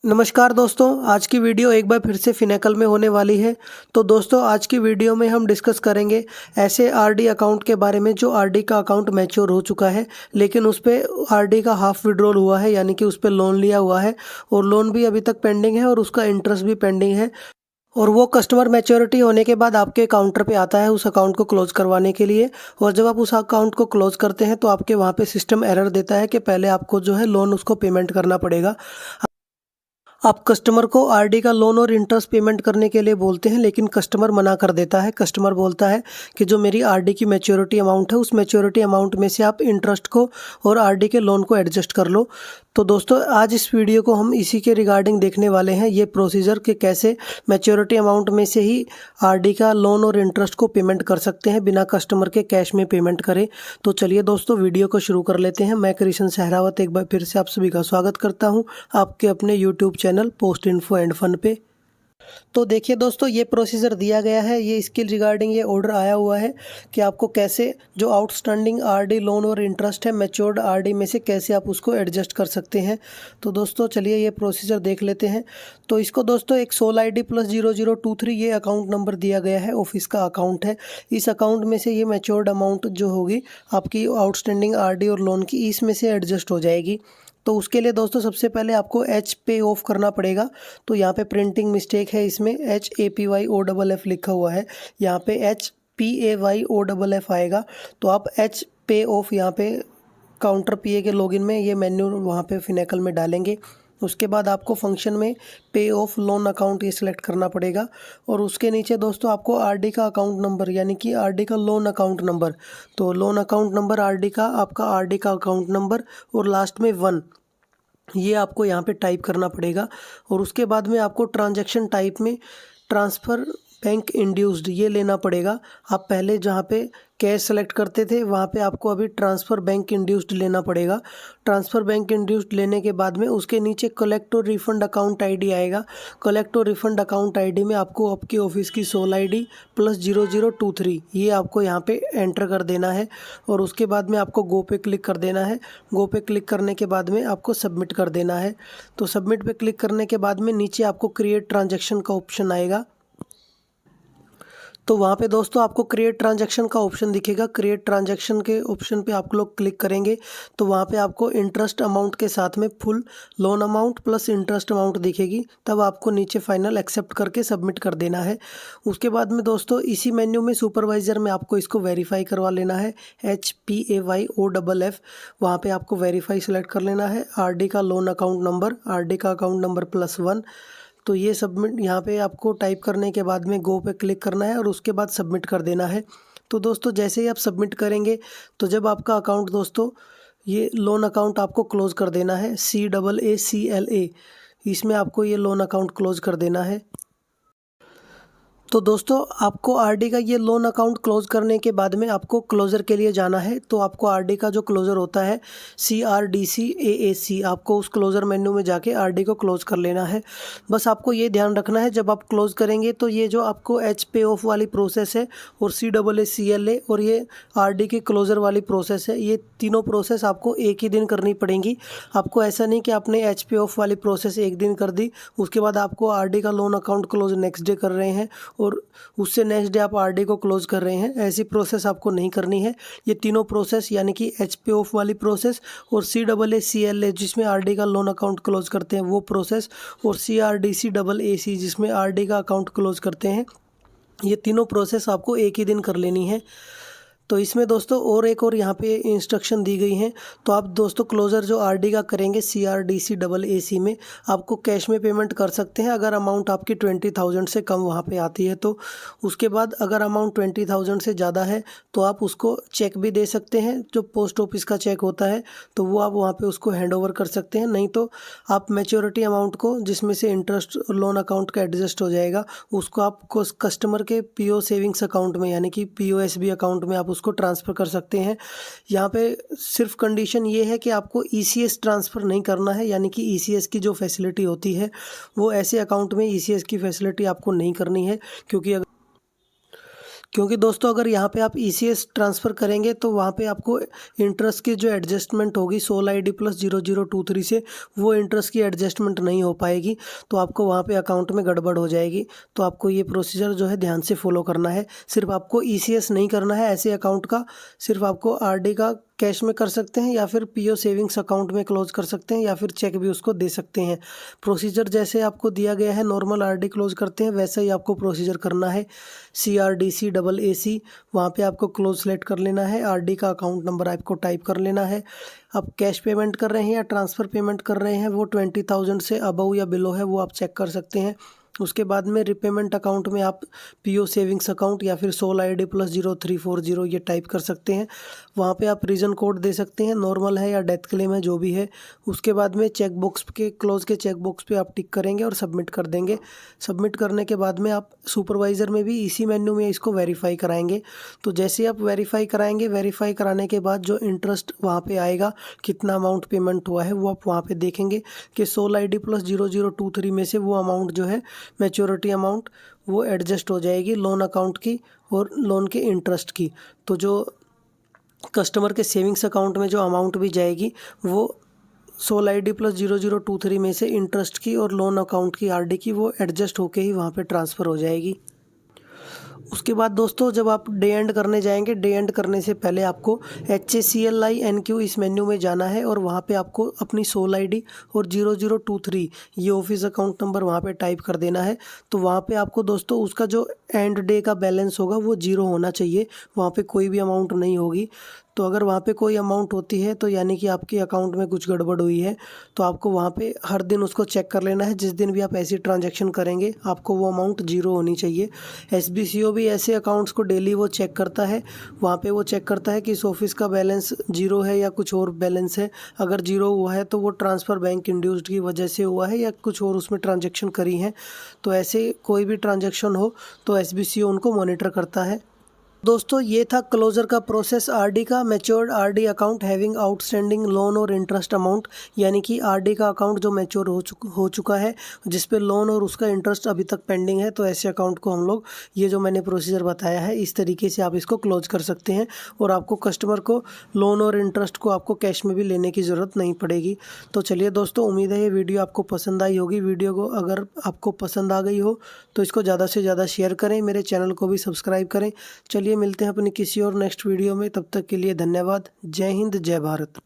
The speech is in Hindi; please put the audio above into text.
नमस्कार दोस्तों, आज की वीडियो एक बार फिर से फिनेकल में होने वाली है। तो दोस्तों आज की वीडियो में हम डिस्कस करेंगे ऐसे आरडी अकाउंट के बारे में जो आरडी का अकाउंट मैच्योर हो चुका है, लेकिन उस पर आरडी का हाफ विड्रॉल हुआ है, यानी कि उस पर लोन लिया हुआ है और लोन भी अभी तक पेंडिंग है और उसका इंटरेस्ट भी पेंडिंग है। और वो कस्टमर मैच्योरिटी होने के बाद आपके काउंटर पे आता है उस अकाउंट को क्लोज करवाने के लिए। और जब आप उस अकाउंट को क्लोज करते हैं तो आपके वहाँ पे सिस्टम एरर देता है कि पहले आपको जो है लोन उसको पेमेंट करना पड़ेगा। आप कस्टमर को आरडी का लोन और इंटरेस्ट पेमेंट करने के लिए बोलते हैं, लेकिन कस्टमर मना कर देता है। कस्टमर बोलता है कि जो मेरी आरडी की मैच्योरिटी अमाउंट है उस मैच्योरिटी अमाउंट में से आप इंटरेस्ट को और आरडी के लोन को एडजस्ट कर लो। तो दोस्तों आज इस वीडियो को हम इसी के रिगार्डिंग देखने वाले हैं, ये प्रोसीजर कि कैसे मैच्योरिटी अमाउंट में से ही आरडी का लोन और इंटरेस्ट को पेमेंट कर सकते हैं बिना कस्टमर के कैश में पेमेंट करें। तो चलिए दोस्तों वीडियो को शुरू कर लेते हैं। मैं कृष्ण सहरावत एक बार फिर से आप सभी का स्वागत करता हूं आपके अपने YouTube channel post info and fun पे। तो देखिए दोस्तों, ये प्रोसीजर दिया गया है, ये इसके रिगार्डिंग ये ऑर्डर आया हुआ है कि आपको कैसे जो आउटस्टैंडिंग आरडी लोन और इंटरेस्ट है मैच्योर्ड आरडी में से कैसे आप उसको एडजस्ट कर सकते हैं। तो दोस्तों चलिए ये प्रोसीजर देख लेते हैं। तो इसको दोस्तों एक सोल ID + 0023 ये अकाउंट नंबर दिया गया है, ऑफिस का अकाउंट है। इस अकाउंट में से ये मैच्योर्ड अमाउंट जो होगी आपकी आउटस्टैंडिंग आरडी और लोन की, इसमें से एडजस्ट हो जाएगी। तो उसके लिए दोस्तों सबसे पहले आपको एच पे ऑफ करना पड़ेगा। तो यहाँ पे प्रिंटिंग मिस्टेक है, इसमें HAPYOFF लिखा हुआ है, यहाँ पे HPAYOFF आएगा। तो आप एच पे ऑफ यहाँ पे काउंटर PA के लॉगिन में ये मेन्यू वहाँ पे फिनेकल में डालेंगे। उसके बाद आपको फंक्शन में पे ऑफ लोन अकाउंट ये सिलेक्ट करना पड़ेगा। और उसके नीचे दोस्तों आपको आरडी का अकाउंट नंबर यानी कि आरडी का लोन अकाउंट नंबर, तो लोन अकाउंट नंबर आरडी का, आपका आरडी का अकाउंट नंबर और लास्ट में 1, ये आपको यहाँ पे टाइप करना पड़ेगा। और उसके बाद में आपको ट्रांजैक्शन टाइप में ट्रांसफ़र बैंक इंड्यूस्ड ये लेना पड़ेगा। आप पहले जहाँ पे कैश सेलेक्ट करते थे वहाँ पे आपको अभी ट्रांसफ़र बैंक इंड्यूस्ड लेना पड़ेगा। ट्रांसफ़र बैंक इंड्यूस्ड लेने के बाद में उसके नीचे कलेक्ट और रिफंड अकाउंट ID आएगा। कलेक्ट और रिफंड अकाउंट ID में आपको आपके ऑफिस की सोल ID + 0023 ये आपको यहाँ पे एंटर कर देना है। और उसके बाद में आपको गो पे क्लिक कर देना है। गो पे क्लिक करने के बाद में आपको सबमिट कर देना है। तो सबमिट पे क्लिक करने के बाद में नीचे आपको क्रिएट ट्रांजैक्शन का ऑप्शन आएगा। तो वहाँ पे दोस्तों आपको क्रिएट ट्रांजैक्शन का ऑप्शन दिखेगा। क्रिएट ट्रांजैक्शन के ऑप्शन पे आप लोग क्लिक करेंगे तो वहाँ पे आपको इंटरेस्ट अमाउंट के साथ में full loan amount + interest amount दिखेगी। तब आपको नीचे फाइनल एक्सेप्ट करके सबमिट कर देना है। उसके बाद में दोस्तों इसी मेन्यू में सुपरवाइज़र में आपको इसको वेरीफाई करवा लेना है, HPAYOFF। वहाँ पर आपको वेरीफाई सेलेक्ट कर लेना है। आरडी का लोन अकाउंट नंबर, आरडी का अकाउंट नंबर +1। तो ये सबमिट यहाँ पे आपको टाइप करने के बाद में गो पे क्लिक करना है और उसके बाद सबमिट कर देना है। तो दोस्तों जैसे ही आप सबमिट करेंगे तो जब आपका अकाउंट दोस्तों ये लोन अकाउंट आपको क्लोज़ कर देना है, CAACLA, इसमें आपको ये लोन अकाउंट क्लोज़ कर देना है। तो दोस्तों आपको आरडी का ये लोन अकाउंट क्लोज़ करने के बाद में आपको क्लोज़र के लिए जाना है। तो आपको आरडी का जो क्लोज़र होता है CRDCAAC, आपको उस क्लोज़र मेन्यू में जाके आरडी को क्लोज़ कर लेना है। बस आपको ये ध्यान रखना है जब आप क्लोज़ करेंगे तो ये जो आपको एच पे ऑफ वाली प्रोसेस है और CAACLA और ये आरडी के क्लोज़र वाली प्रोसेस है, ये तीनों प्रोसेस आपको एक ही दिन करनी पड़ेंगी। आपको ऐसा नहीं कि आपने एच पे ऑफ वाली प्रोसेस एक दिन कर दी, उसके बाद आपको आरडी का loan account close next day कर रहे हैं और उससे नेक्स्ट डे आप आरडी को क्लोज़ कर रहे हैं। ऐसी प्रोसेस आपको नहीं करनी है। ये तीनों प्रोसेस यानी कि एच पे ऑफ वाली प्रोसेस और CAACLA जिसमें आरडी का लोन अकाउंट क्लोज़ करते हैं वो प्रोसेस और CRDCAAC जिसमें आरडी का अकाउंट क्लोज़ करते हैं, ये तीनों प्रोसेस आपको एक ही दिन कर लेनी है। तो इसमें दोस्तों और एक और यहाँ पे इंस्ट्रक्शन दी गई हैं। तो आप दोस्तों क्लोज़र जो आरडी का करेंगे CRDCAAC में आपको कैश में पेमेंट कर सकते हैं अगर अमाउंट आपकी 20,000 से कम वहाँ पे आती है। तो उसके बाद अगर अमाउंट 20,000 से ज़्यादा है तो आप उसको चेक भी दे सकते हैं, जो पोस्ट ऑफिस का चेक होता है तो वो आप वहाँ पे उसको हैंड ओवर कर सकते हैं। नहीं तो आप मैच्योरिटी अमाउंट को जिसमें से इंटरेस्ट लोन अकाउंट का एडजस्ट हो जाएगा उसको आप कस्टमर के PO सेविंग्स अकाउंट में यानी कि POSB अकाउंट में आप उसको ट्रांसफ़र कर सकते हैं। यहाँ पे सिर्फ कंडीशन ये है कि आपको ECS ट्रांसफ़र नहीं करना है, यानी कि ECS की जो फैसिलिटी होती है वो ऐसे अकाउंट में ECS की फैसिलिटी आपको नहीं करनी है, क्योंकि दोस्तों अगर यहाँ पे आप ECS ट्रांसफ़र करेंगे तो वहाँ पे आपको इंटरेस्ट की जो एडजस्टमेंट होगी सोल ID प्लस 0023 से, वो इंटरेस्ट की एडजस्टमेंट नहीं हो पाएगी, तो आपको वहाँ पे अकाउंट में गड़बड़ हो जाएगी। तो आपको ये प्रोसीजर जो है ध्यान से फॉलो करना है। सिर्फ आपको ECS नहीं करना है ऐसे अकाउंट का, सिर्फ आपको RD का कैश में कर सकते हैं या फिर PO सेविंग्स अकाउंट में क्लोज कर सकते हैं या फिर चेक भी उसको दे सकते हैं। प्रोसीजर जैसे आपको दिया गया है नॉर्मल RD क्लोज करते हैं वैसा ही आपको प्रोसीजर करना है। CRDC AC वहाँ पे आपको क्लोज सेलेक्ट कर लेना है। RD का अकाउंट नंबर आपको टाइप कर लेना है। आप कैश पेमेंट कर रहे हैं या ट्रांसफ़र पेमेंट कर रहे हैं वो 20,000 से अबव या बिलो है वो आप चेक कर सकते हैं। उसके बाद में रिपेमेंट अकाउंट में आप PO सेविंग्स अकाउंट या फिर सोल ID प्लस 0340 ये टाइप कर सकते हैं। वहाँ पे आप रीज़न कोड दे सकते हैं, नॉर्मल है या डेथ क्लेम है जो भी है। उसके बाद में चेक बॉक्स के क्लोज के चेक बॉक्स पे आप टिक करेंगे और सबमिट कर देंगे। सबमिट करने के बाद में आप सुपरवाइज़र में भी इसी मेन्यू में इसको वेरीफाई कराएंगे। तो जैसे आप वेरीफाई कराएंगे, वेरीफाई कराने के बाद जो इंटरेस्ट वहाँ पे आएगा, कितना अमाउंट पेमेंट हुआ है वो आप वहाँ पे देखेंगे कि सोल ID प्लस 0023 में से वो अमाउंट जो है मैच्योरिटी अमाउंट वो एडजस्ट हो जाएगी लोन अकाउंट की और लोन के इंटरेस्ट की। तो जो कस्टमर के सेविंग्स अकाउंट में जो अमाउंट भी जाएगी वो सोल ID प्लस 0023 में से इंटरेस्ट की और लोन अकाउंट की RD की वो एडजस्ट होके ही वहाँ पे ट्रांसफ़र हो जाएगी। उसके बाद दोस्तों जब आप डे एंड करने जाएंगे, डे एंड करने से पहले आपको HACLINQ इस मेन्यू में जाना है और वहाँ पे आपको अपनी सोल ID और 0023 ये ऑफिस अकाउंट नंबर वहाँ पे टाइप कर देना है। तो वहाँ पे आपको दोस्तों उसका जो एंड डे का बैलेंस होगा वो 0 होना चाहिए, वहाँ पे कोई भी अमाउंट नहीं होगी। तो अगर वहाँ पे कोई अमाउंट होती है तो यानी कि आपके अकाउंट में कुछ गड़बड़ हुई है। तो आपको वहाँ पे हर दिन उसको चेक कर लेना है। जिस दिन भी आप ऐसी ट्रांजैक्शन करेंगे आपको वो अमाउंट 0 होनी चाहिए। SBCO भी ऐसे अकाउंट्स को डेली वो चेक करता है। वहाँ पे वो चेक करता है कि इस ऑफिस का बैलेंस 0 है या कुछ और बैलेंस है। अगर 0 हुआ है तो वो ट्रांसफ़र बैंक इंड्यूस्ड की वजह से हुआ है या कुछ और उसमें ट्रांजैक्शन करी है। तो ऐसे कोई भी ट्रांजैक्शन हो तो SBCO उनको मॉनिटर करता है। दोस्तों ये था क्लोजर का प्रोसेस RD का। Matured RD account having outstanding loan और इंटरेस्ट अमाउंट, यानी कि RD का अकाउंट जो मैच्योर हो चुका है जिस पे लोन और उसका इंटरेस्ट अभी तक पेंडिंग है, तो ऐसे अकाउंट को हम लोग ये जो मैंने प्रोसीजर बताया है इस तरीके से आप इसको क्लोज कर सकते हैं और आपको कस्टमर को लोन और इंटरेस्ट को आपको कैश में भी लेने की ज़रूरत नहीं पड़ेगी। तो चलिए दोस्तों, उम्मीद है ये वीडियो आपको पसंद आई होगी। वीडियो को अगर आपको पसंद आ गई हो तो इसको ज़्यादा से ज़्यादा शेयर करें, मेरे चैनल को भी सब्सक्राइब करें। चलिए मिलते हैं अपनी किसी और नेक्स्ट वीडियो में, तब तक के लिए धन्यवाद। जय हिंद, जय भारत।